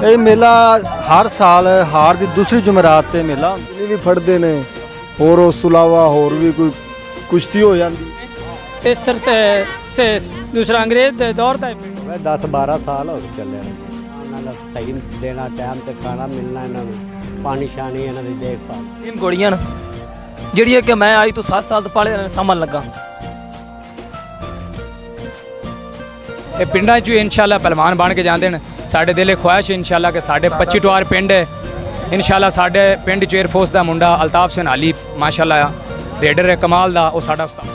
ਇਹ ਮੇਲਾ ਹਰ ਸਾਲ ਹਾਰ ਦੀ ਦੂਸਰੀ ਜੁਮਰਾਤ ਤੇ ਮੇਲਾ ਵੀ ਫੜਦੇ ਨੇ ਹੋਰ ਉਸ ਤੋਂ ਇਲਾਵਾ ਹੋਰ ਵੀ ਕੋਈ ਕੁਸ਼ਤੀ ਹੋ ਜਾਂਦੀ। ਇਸ ਸਿਰ ਤੇ ਦੂਸਰਾ ਅੰਗਰੇਜ਼ ਦੇ ਦੌਰ ਦਾ ਮੈਂ 10-12 ਸਾਲ ਹੋ ਗਏ ਚੱਲਿਆ ਇਹਨਾਂ ਦਾ ਸਹੀ ਦੇਣਾ ਟਾਈਮ ਤੇ ਖਾਣਾ ਮਿਲਣਾ ਇਹਨਾਂ ਨੂੰ ਪਾਣੀ ਸ਼ਾਨੀ ਇਹਨਾਂ ਦੀ ਦੇਖਭਾਲ ਇਹ ਗੋਲੀਆਂ ਜਿਹੜੀ ਕਿ ਮੈਂ ਅੱਜ ਤੋਂ 7 ਸਾਲ ਤੋਂ ਪਾਲੇ ਸਾਂਭਣ ਲੱਗਾ। ਇਹ ਪਿੰਡਾਂ 'ਚ ਇਨਸ਼ਾਅੱਲਾ ਪਹਿਲਵਾਨ ਬਣ ਕੇ ਜਾਂਦੇ ਨੇ। ਸਾਡੇ ਦਿਲੇ ਖੁਆਇਸ਼ ਇਨਸ਼ਾਅੱਲਾ ਕਿ ਸਾਡੇ 25 ਟਵਾਰ ਪਿੰਡ ਹੈ ਇਨਸ਼ਾਅੱਲਾ ਸਾਡੇ ਪਿੰਡ 'ਚ 에ਅਰਫੋਰਸ ਦਾ ਮੁੰਡਾ ਅਲਤਾਫ ਸਿੰਘ ਹਾਲੀ ਮਾਸ਼ਾਅੱਲਾ ਰੇਡਰ ਹੈ ਕਮਾਲ ਦਾ, ਉਹ ਸਾਡਾ ਉਸਤਾਦ।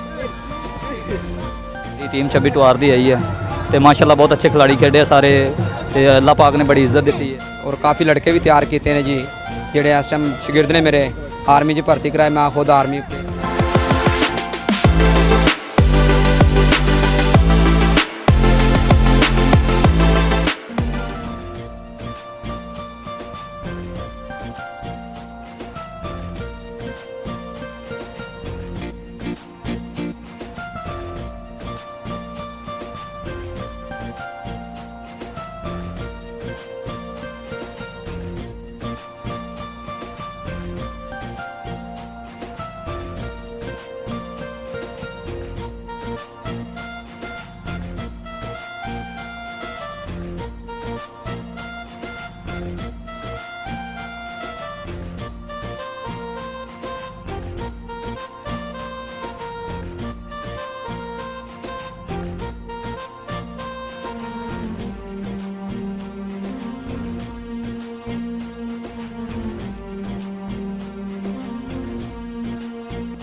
ਇਹ ਟੀਮ 26 ਟਵਾਰ ਦੀ ਆਈ ਹੈ ਤੇ ਮਾਸ਼ਾਅੱਲਾ ਬਹੁਤ ਅੱਛੇ ਖਿਲਾੜੀ ਖੇਡੇ ਸਾਰੇ ਤੇ ਅੱਲਾਹ ਪਾਕ ਨੇ ਬੜੀ ਇੱਜ਼ਤ ਦਿੱਤੀ ਹੈ। ਔਰ ਕਾਫੀ ਲੜਕੇ ਵੀ ਤਿਆਰ ਕੀਤੇ ਨੇ ਜੀ ਜਿਹੜੇ ਇਸ ਟਾਈਮ ਸ਼ਾਗਿਰਦ ਨੇ ਮੇਰੇ ਆਰਮੀ 'ਚ ਭਰਤੀ ਕਰਾਏ। ਮੈਂ ਖੁਦ ਆਰਮੀ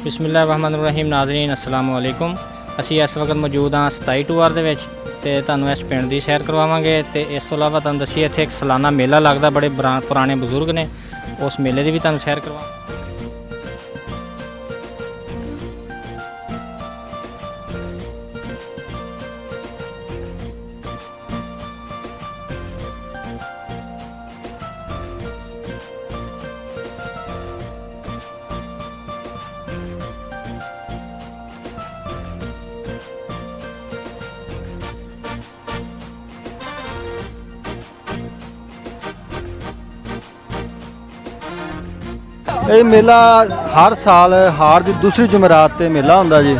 ਬਿਸਮਿਲ੍ਲਾਹਿਰਰਹਿਮਾਨਿਰਰਹੀਮ। ਨਾਜ਼ਰੀਨ अस्सलाम वालेकुम। ਅਸੀਂ ਇਸ ਵਕਤ ਮੌਜੂਦ ਹਾਂ 27 ਟੂਰ ਦੇ ਵਿੱਚ ਤੇ ਤੁਹਾਨੂੰ ਇਸ ਪਿੰਡ ਦੀ ਸੈਰ ਕਰਵਾਵਾਂਗੇ ਤੇ ਇਸ ਤੋਂ ਇਲਾਵਾ ਤੁਹਾਨੂੰ ਦੱਸੀਏ ਇੱਥੇ ਇੱਕ ਸਾਲਾਨਾ ਮੇਲਾ ਲੱਗਦਾ, ਬੜੇ ਪੁਰਾਣੇ ਬਜ਼ੁਰਗ ਨੇ, ਉਸ ਮੇਲੇ ਦੀ ਵੀ ਤੁਹਾਨੂੰ ਸੈਰ ਕਰਵਾਵਾਂਗੇ। ਇਹ ਮੇਲਾ ਹਰ ਸਾਲ ਹਾਰ ਦੀ ਦੂਸਰੀ ਜੁਮਰਾਤ ਤੇ ਮੇਲਾ ਹੁੰਦਾ ਜੀ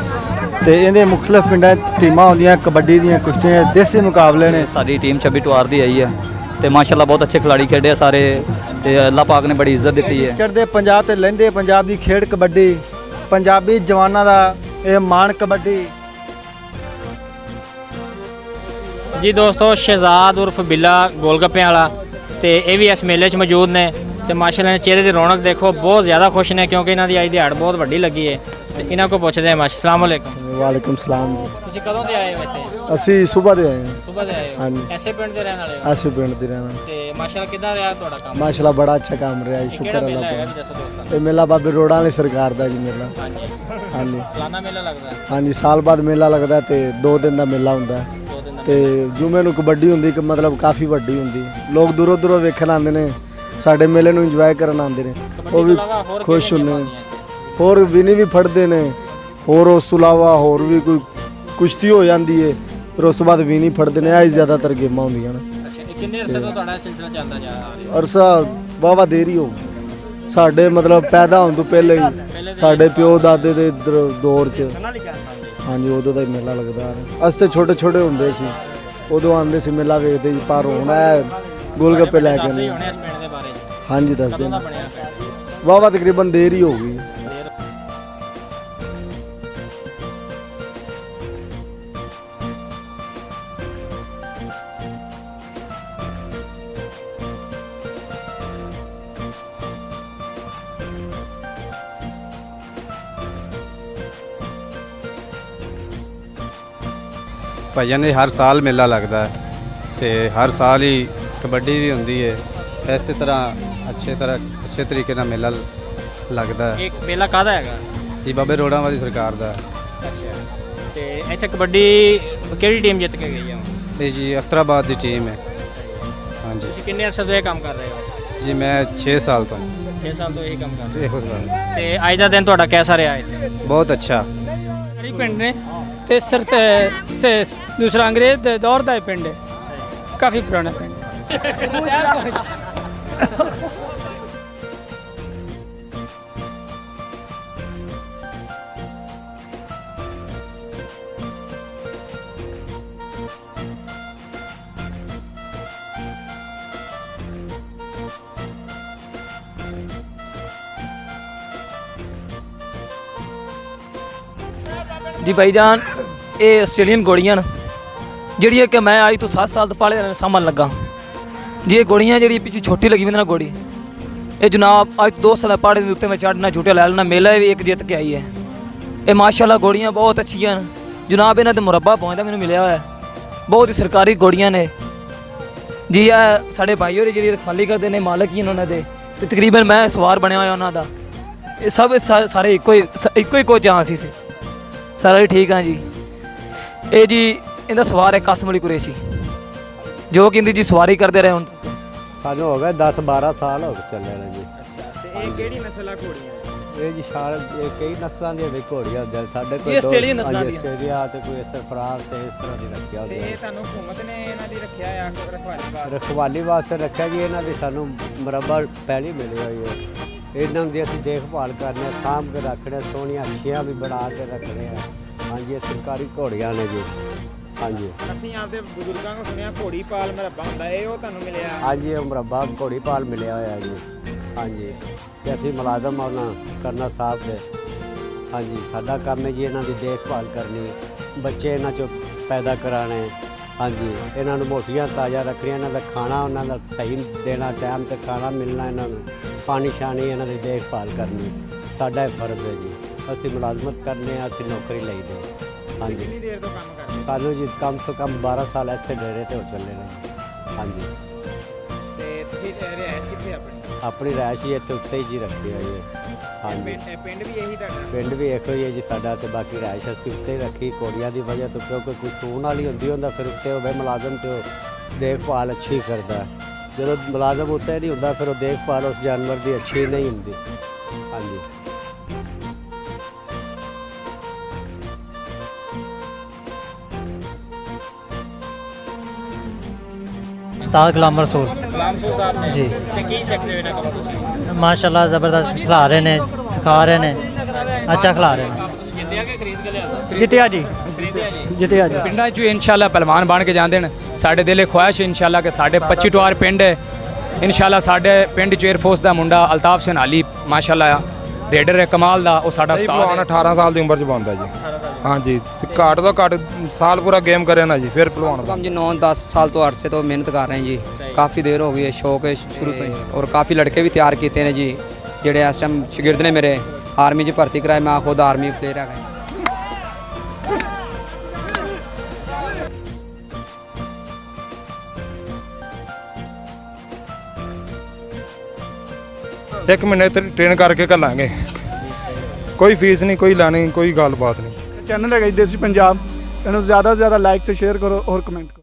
ਤੇ ਇਹਦੇ ਮੁxtਲਫ ਪਿੰਡਾਂ ਟੀਮਾਂ ਹੁੰਦੀਆਂ, ਕਬੱਡੀ ਦੀਆਂ, ਕੁਸ਼ਤੀਆਂ, ਦੇਸੀ ਮੁਕਾਬਲੇ ਨੇ। ਸਾਡੀ ਟੀਮ 26 ਟਵਾਰ ਦੀ ਆਈ ਹੈ ਤੇ ਮਾਸ਼ਾਅੱਲਾ ਬਹੁਤ ਅੱਛੇ ਖਿਲਾੜੀ ਖੇਡੇ ਸਾਰੇ ਤੇ ਅੱਲਾਹ ਪਾਕ ਨੇ ਬੜੀ ਇੱਜ਼ਤ ਦਿੱਤੀ ਹੈ। ਚੜ੍ਹਦੇ ਪੰਜਾਬ ਤੇ ਲਹਿੰਦੇ ਪੰਜਾਬ ਦੀ ਖੇਡ ਕਬੱਡੀ, ਪੰਜਾਬੀ ਜਵਾਨਾਂ ਦਾ ਇਹ ਮਾਣ ਕਬੱਡੀ। ਜੀ ਦੋਸਤੋ, ਸ਼ਹਿਜ਼ਾਦ ਉਰਫ ਬਿੱਲਾ ਗੋਲਗੱਪਿਆਂ ਵਾਲਾ ਤੇ ਇਹ ਵੀ ਇਸ ਮੇਲੇ 'ਚ ਮੌਜੂਦ ਨੇ ਤੇ ਮਾਸ਼ਾਅੱਲਾ ਨੇ ਚਿਹਰੇ ਦੀ ਰੌਣਕ ਦੇਖੋ, ਬਹੁਤ ਜ਼ਿਆਦਾ ਖੁਸ਼ ਨੇ ਕਿਉਂਕਿ ਇਹਨਾਂ ਦੀ ਅੱਜ ਦਿਹਾੜ ਬਹੁਤ ਵੱਡੀ ਲੱਗੀ ਹੈ ਤੇ ਇਹਨਾਂ ਕੋਲ ਪੁੱਛਦੇ ਹਾਂ। ਅਸਲਾਮ ਵਾਲੇਕੁਮ। ਵਾਲੇਕੁਮ ਸਲਾਮ ਜੀ। ਤੁਸੀਂ ਕਦੋਂ ਦੇ ਆਏ ਹੋ ਇੱਥੇ? ਅਸੀਂ ਸਵੇਰ ਦੇ ਆਏ ਹਾਂ। ਸਵੇਰ ਦੇ ਆਏ ਹੋ? ਹਾਂਜੀ। ਐਸੇ ਪਿੰਡ ਦੇ ਰਹਿਣ ਵਾਲੇ ਹੋ? ਅਸੀਂ ਪਿੰਡ ਦੇ ਰਹਿਣਾ। ਤੇ ਮਾਸ਼ਾਅੱਲਾ ਕਿੱਦਾਂ ਰਿਹਾ ਤੁਹਾਡਾ ਕੰਮ? ਮਾਸ਼ਾਅੱਲਾ ਬੜਾ ਅੱਛਾ ਕੰਮ ਰਿਹਾ ਜੀ, ਕਿਹੜਾ ਸ਼ੁਕਰ ਮੇਲਾ ਅੱਲਾਹ ਹੈਗਾ ਦਾ। ਵੀ ਦੱਸੋ ਦੋਸਤਾਂ? ਇਹ ਮੇਲਾ ਬਾਬੇ ਰੋਡਾਂ ਵਾਲੀ ਸਰਕਾਰ ਦਾ ਜੀ ਮੇਲਾ। ਹਾਂਜੀ, ਹਾਂਜੀ ਸਾਲਾਨਾ ਮੇਲਾ ਲੱਗਦਾ ਹੈ? ਹਾਂਜੀ, ਸਾਲ ਬਾਅਦ ਮੇਲਾ ਲੱਗਦਾ ਤੇ 2 ਦਿਨ ਦਾ ਮੇਲਾ ਹੁੰਦਾ 2 ਦਿਨ ਦਾ। ਤੇ ਜੁਮੇ ਨੂੰ ਕਬੱਡੀ ਹੁੰਦੀ ਕਿ ਮਤਲਬ ਕਾਫੀ ਵੱਡੀ ਹੁੰਦੀ। ਲੋਕ ਦੂਰੋਂ ਦੂਰੋਂ ਵੇਖਣ ਆਉਂਦੇ ਨੇ, ਸਾਡੇ ਮੇਲੇ ਨੂੰ ਇੰਜੋਏ ਕਰਨ ਆਉਂਦੇ ਨੇ, ਉਹ ਵੀ ਖੁਸ਼ ਹੁੰਦੇ ਨੇ। ਹੋਰ ਵਿਨੀ ਵੀ ਫੜਦੇ ਨੇ, ਹੋਰ ਉਸ ਤੋਂ ਇਲਾਵਾ ਹੋਰ ਵੀ ਕੋਈ ਕੁਸ਼ਤੀ ਹੋ ਜਾਂਦੀ ਹੈ, ਫਿਰ ਉਸ ਤੋਂ ਬਾਅਦ ਵਿਨੀ ਫੜਦੇ ਨੇ। ਇਹ ਜ਼ਿਆਦਾਤਰ ਗੇਮਾਂ ਹੁੰਦੀਆਂ ਨੇ। ਅੱਛਾ, ਇਹ ਕਿੰਨੇ ਅਰਸੇ ਤੋਂ ਤੁਹਾਡਾ ਸਿਲਸਿਲਾ ਚੱਲਦਾ ਜਾ ਰਿਹਾ? ਅਰਸਾ ਵਾਹਵਾ ਦੇਰ ਹੀ ਹੋ ਗਈ। ਸਾਡੇ ਮਤਲਬ ਪੈਦਾ ਹੋਣ ਤੋਂ ਪਹਿਲੇ ਹੀ ਸਾਡੇ ਪਿਓ ਦਾਦੇ ਦੇ ਦੌਰ 'ਚ ਹਾਂਜੀ ਉਦੋਂ ਦਾ ਹੀ ਮੇਲਾ ਲੱਗਦਾ। ਅਸੀਂ ਤੇ ਛੋਟੇ ਛੋਟੇ ਹੁੰਦੇ ਸੀ, ਉਦੋਂ ਆਉਂਦੇ ਸੀ ਮੇਲਾ ਵੇਖਦੇ ਜੀ। ਪਰ ਹੁਣ ਇਹ ਗੋਲ ਗੱਪੇ ਲੈ ਕੇ ਆਉਂਦੇ। ਹੁਣੇ ਇਸ ਪਿੰਡ ਦੇ ਬਾਰੇ 'ਚ ਹਾਂਜੀ ਦੱਸਦੇ ਕਦੋਂ ਦਾ ਨੇ। ਬਣਿਆ ਪਿੰਡ? ਵਾਹਵਾ ਤਕਰੀਬਨ ਦੇਰ ਹੀ ਹੋ ਗਈ। ਭਾਈਆਂ ਨੇ ਹਰ ਸਾਲ ਮੇਲਾ ਲੱਗਦਾ ਹੈ ਤੇ ਹਰ ਸਾਲ ਹੀ ਕਬੱਡੀ ਵੀ ਹੁੰਦੀ ਹੈ। ਇਸੇ ਤਰ੍ਹਾਂ ਅੱਛੇ ਤਰੀਕੇ ਨਾਲ ਮੇਲਾ ਲੱਗਦਾ ਹੈ। ਇਹ ਮੇਲਾ ਕਾਹਦਾ ਹੈਗਾ? ਇਹ ਬਾਬੇ ਰੋਡਾਂ ਵਾਲੀ ਸਰਕਾਰ ਦਾ। ਅੱਛਾ, ਤੇ ਇੱਥੇ ਕਬੱਡੀ ਕਿਹੜੀ ਟੀਮ ਜਿੱਤ ਕੇ ਗਈ ਹੈ? ਇਹ ਜੀ ਅਖਤਰਾਬਾਦ ਦੀ ਟੀਮ ਹੈ। ਹਾਂਜੀ ਤੁਸੀਂ ਕਿੰਨੇ ਅਰਸੇ ਤੋਂ ਇਹ ਕੰਮ ਕਰ ਰਹੇ ਹੋ? ਜੀ ਮੈਂ 6 ਸਾਲ ਤੋਂ 6 ਸਾਲ ਤੋਂ ਇਹੀ ਕੰਮ ਕਰ ਰਹੇ ਇਹੋ ਸਾਲ। ਹੋ ਤੇ ਅੱਜ ਦਾ ਦਿਨ ਤੁਹਾਡਾ ਕਿਹਦਾ ਰਿਹਾ ਇੱਥੇ? ਬਹੁਤ ਅੱਛਾ। ਕਿਹੜੀ ਪਿੰਡ ਨੇ ਤੇ ਸਿਰ ਤੇ ਦੂਸਰਾ ਅੰਗਰੇਜ਼ ਦੇ ਦੌਰ ਦਾ ਇਹ ਪਿੰਡ ਹੈ, ਕਾਫੀ ਪੁਰਾਣਾ ਪਿੰਡ। ਜੀ ਭਾਈਜਾਨ ਇਹ ਆਸਟ੍ਰੇਲੀਅਨ ਗੋੜੀਆਂ ਨੇ ਜਿਹੜੀਆਂ ਕਿ ਮੈਂ ਅੱਜ ਤੋਂ 7 ਸਾਲ ਤੋਂ ਪਾਲੇ ਸਾਂਭਣ ਲੱਗਾ ਜੀ। ਇਹ ਗੋੜੀਆਂ ਜਿਹੜੀ ਪਿੱਛੇ ਛੋਟੀ ਲੱਗੀ ਬੰਦੇ ਨਾਲ ਗੋੜੀ, ਇਹ ਜਨਾਬ ਅੱਜ 2 ਸਾਲ ਪਹਾੜੇ ਦੇ ਉੱਤੇ ਮੈਂ ਚੜ੍ਹਨਾ ਝੂਟੇ ਲੈ ਲੈਣਾ, ਮੇਲਾ ਵੀ ਇੱਕ ਜਿੱਤ ਕੇ ਆਈ ਹੈ। ਇਹ ਮਾਸ਼ਾਅੱਲਾ ਗੋੜੀਆਂ ਬਹੁਤ ਅੱਛੀਆਂ ਨੇ ਜਨਾਬ, ਇਹਨਾਂ ਦੇ ਮੁਰੱਬਾ ਪਹੁੰਚਦਾ ਮੈਨੂੰ ਮਿਲਿਆ ਹੋਇਆ, ਬਹੁਤ ਹੀ ਸਰਕਾਰੀ ਗੋੜੀਆਂ ਨੇ ਜੀ। ਇਹ ਸਾਡੇ ਭਾਈ ਹੋਰੀ ਜਿਹੜੀ ਰਖਵਾਲੀ ਕਰਦੇ ਨੇ, ਮਾਲਕ ਹੀ ਉਹਨਾਂ ਦੇ, ਤੇ ਤਕਰੀਬਨ ਮੈਂ ਸਵਾਰ ਬਣਿਆ ਹੋਇਆ ਉਹਨਾਂ ਦਾ। ਇਹ ਸਭ ਸਾਰੇ ਇੱਕੋ ਹੀ ਕੋਚ ਹਾਂ ਅਸੀਂ ਸਾਰੇ ਠੀਕ ਹਾਂ ਜੀ। ਇਹ ਜੀ ਇਹਦਾ ਸਵਾਰ ਹੈ ਕਾਸਮ ਅਲੀ ਕੁਰੈਸ਼ੀ, ਜੋ ਕਹਿੰਦੀ ਜੀ ਸਵਾਰੀ ਕਰਦੇ ਰਹੇ ਹੁਣ ਸਾਨੂੰ ਹੋ ਗਏ 10-12 ਸਾਲ ਹੋ ਗਏ ਚੱਲੇ ਨੇ ਜੀ। ਤੇ ਇਹ ਕਿਹੜੀ ਨਸਲ ਆ ਘੋੜੀਆਂ? ਇਹ ਜੀ ਇਹ ਕਈ ਨਸਲਾਂ ਦੀਆਂ ਵੀ ਘੋੜੀਆਂ ਹੁੰਦੀਆਂ ਸਾਡੇ ਕੋਲ। ਇਹ ਆਸਟ੍ਰੇਲੀਅਨ ਨਸਲਾਂ ਦੀਆਂ। ਆਸਟ੍ਰੇਲੀਆ ਤੇ ਕੋਈ ਸਰਫਰਾਜ਼ ਤੇ ਇਸ ਤਰ੍ਹਾਂ ਦੀ ਰੱਖਿਆ ਤੇ ਹੁੰਦੀ ਇਹ ਸਾਨੂੰ ਹੁਕੂਮਤ ਨੇ ਇਹਨਾਂ ਦੀ ਰੱਖਿਆ ਆ ਰਖਵਾਲੀ ਵਾਸਤੇ। ਰਖਵਾਲੀ ਵਾਸਤੇ ਰੱਖਿਆ ਜੀ। ਇਹਨਾਂ ਦੀ ਸਾਨੂੰ ਮੁਰੱਬਾ ਪਹਿਲੀ ਮਿਲੀ ਹੋਈ ਹੈ। ਇਹਨਾਂ ਦੀ ਅਸੀਂ ਦੇਖਭਾਲ ਕਰਨੇ, ਸਾਂਭ ਕੇ ਰੱਖਣੇ, ਸੋਹਣੀਆਂ ਅੱਛੀਆਂ ਵੀ ਬਣਾ ਕੇ ਰੱਖਣੇ ਆ। ਹਾਂਜੀ, ਇਹ ਸਰਕਾਰੀ ਘੋੜੀਆਂ ਨੇ ਜੀ। ਹਾਂਜੀ ਅਸੀਂ ਆਪਦੇ ਬਜ਼ੁਰਗਾਂ ਨੂੰ ਸੁਣਿਆ ਘੋੜੀ ਪਾਲ ਮੁਰੱਬਾ ਹੁੰਦਾ, ਇਹ ਉਹ ਤੁਹਾਨੂੰ ਮਿਲਿਆ? ਹਾਂਜੀ, ਇਹ ਮੁਰੱਬਾ ਘੋੜੀ ਪਾਲ ਮਿਲਿਆ ਹੋਇਆ ਜੀ। ਹਾਂਜੀ, ਤੇ ਅਸੀਂ ਮੁਲਾਜ਼ਮ ਆਉਣਾ ਕਰਨਾ ਸਾਹਿਬ ਦੇ। ਹਾਂਜੀ, ਸਾਡਾ ਕੰਮ ਹੈ ਜੀ ਇਹਨਾਂ ਦੀ ਦੇਖਭਾਲ ਕਰਨੀ, ਬੱਚੇ ਇਹਨਾਂ ਚੋਂ ਪੈਦਾ ਕਰਾਣੇ। ਹਾਂਜੀ, ਇਹਨਾਂ ਨੂੰ ਮੋਟੀਆਂ ਤਾਜ਼ਾ ਰੱਖਣੀਆਂ, ਇਹਨਾਂ ਦਾ ਖਾਣਾ ਉਹਨਾਂ ਦਾ ਸਹੀ ਦੇਣਾ, ਟਾਈਮ ਤੇ ਖਾਣਾ ਮਿਲਣਾ, ਇਹਨਾਂ ਨੂੰ ਪਾਣੀ ਸ਼ਾਣੀ ਇਹਨਾਂ ਦੀ ਦੇਖਭਾਲ ਕਰਨੀ ਸਾਡਾ ਇਹ ਫਰਜ਼ ਹੈ ਜੀ। ਅਸੀਂ ਮੁਲਾਜ਼ਮਤ ਕਰਨੇ ਆ, ਅਸੀਂ ਨੌਕਰੀ ਲਈ ਦੇ। ਹਾਂਜੀ, ਕਿੰਨੀ ਦੇਰ ਤੋਂ ਕੰਮ ਕਰਦੇ? ਸਾਨੂੰ ਜੀ ਕਮ ਤੋਂ ਕਮ 12 ਸਾਲ ਐਸੇ ਡੇਰੇ ਤੇ ਹੋ ਚੱਲੇ ਨੇ। ਹਾਂਜੀ, ਤੇ ਤੁਸੀਂ ਰਿਹਾਇਸ਼ ਕਿੱਥੇ ਆਪਣੀ? ਆਪਣੀ ਰਿਹਾਇਸ਼ ਹੀ ਇੱਥੇ ਉੱਤੇ ਹੀ ਜੀ ਰੱਖੀ ਹੋਈ ਹੈ। ਹਾਂਜੀ, ਇਹ ਪਿੰਡ ਵੀ ਇਹੀ ਤੁਹਾਡਾ? ਪਿੰਡ ਵੀ ਇਹੋ ਹੀ ਹੈ ਜੀ ਸਾਡਾ, ਤੇ ਬਾਕੀ ਰਿਹਾਇਸ਼ ਅਸੀਂ ਉੱਤੇ ਹੀ ਰੱਖੀ ਘੋੜੀਆਂ ਦੀ ਵਜ੍ਹਾ ਤੋਂ, ਕਿਉਂਕਿ ਕੋਈ ਸੂਣ ਵਾਲੀ ਹੁੰਦੀ ਹੁੰਦਾ ਫਿਰ ਉੱਤੇ ਹੋਵੇ ਮੁਲਾਜ਼ਮ ਤੇ ਉਹ ਦੇਖਭਾਲ ਅੱਛੀ ਕਰਦਾ। ਜਦੋਂ ਮੁਲਾਜ਼ਮ ਉੱਤੇ ਨਹੀਂ ਹੁੰਦਾ ਫਿਰ ਉਹ ਦੇਖਭਾਲ ਉਸ ਜਾਨਵਰ ਦੀ ਅੱਛੀ ਨਹੀਂ ਹੁੰਦੀ। ਹਾਂਜੀ, उस्ताद गुलाम रसूल ਸਾਹਿਬ ਨੇ जी ਤੇ ਕੀ ਸਿੱਖਦੇ ਹੋ ਇਹਨਾਂ ਕੋਲੋਂ ਤੁਸੀਂ? माशाल्लाह ज़बरदस्त खिला रहे ने, सिखा रहे ने, अच्छा खिला रहे ने। ਜਿੱਤਿਆ ਕਿ ਖਰੀਦ ਕੇ ਲਿਆਂਦਾ? जितिया जी, ਖਰੀਦਿਆ ਜੀ। जितिया जी। ਪਿੰਡਾਂ 'ਚ ਇਨਸ਼ਾਅੱਲਾ ਪਹਿਲਵਾਨ ਬਣ ਕੇ ਜਾਂਦੇ ਨੇ। ਸਾਡੇ ਦਿਲੇ ਖੁਆਇਸ਼ ਇਨਸ਼ਾਅੱਲਾ ਕਿ ਸਾਡੇ 25 ਟਵਾਰ ਪਿੰਡ ਹੈ। ਇਨਸ਼ਾਅੱਲਾ ਸਾਡੇ ਪਿੰਡ 'ਚ 에ਅਰ ਫੋਰਸ ਦਾ ਮੁੰਡਾ ਅਲਤਾਫ ਸਿੰਘ ਹਾਲੀ ਮਾਸ਼ਾਅੱਲਾ ਰੇਡਰ ਹੈ ਕਮਾਲ ਦਾ, ਉਹ ਸਾਡਾ ਉਸਤਾਦ ਹੈ। 18 ਸਾਲ ਦੀ ਉਮਰ 'ਚ ਪਾਉਂਦਾ ਜੀ। ਹਾਂਜੀ, ਘੱਟ ਤੋਂ ਘੱਟ ਸਾਲ ਪੂਰਾ ਗੇਮ ਕਰਿਆ ਨਾ ਜੀ, ਫਿਰ ਪਹਿਲਵਾਨ हम जी 9-10 साल तो अरसे तो मेहनत कर रहे हैं जी, काफ़ी देर हो गई है, शौक है शुरू तो ही, और काफ़ी लड़के भी तैयार किए हैं जी जेडे इस टाइम शागिर्द ने मेरे आर्मी च भर्ती कराए। मैं खुद आर्मी प्लेयर है। ਇੱਕ ਮਹੀਨੇ ਤੇ ਟ੍ਰੇਨ ਕਰਕੇ ਘੱਲਾਂਗੇ, ਕੋਈ ਫੀਸ ਨਹੀਂ, ਕੋਈ ਲੈਣੀ, ਕੋਈ ਗੱਲਬਾਤ ਨਹੀਂ। ਚੈਨਲ ਹੈਗਾ ਜੀ ਦੇਸੀ ਪੰਜਾਬ, ਇਹਨੂੰ ਜ਼ਿਆਦਾ ਤੋਂ ਜ਼ਿਆਦਾ ਲਾਈਕ ਤੇ ਸ਼ੇਅਰ ਕਰੋ ਔਰ ਕਮੈਂਟ।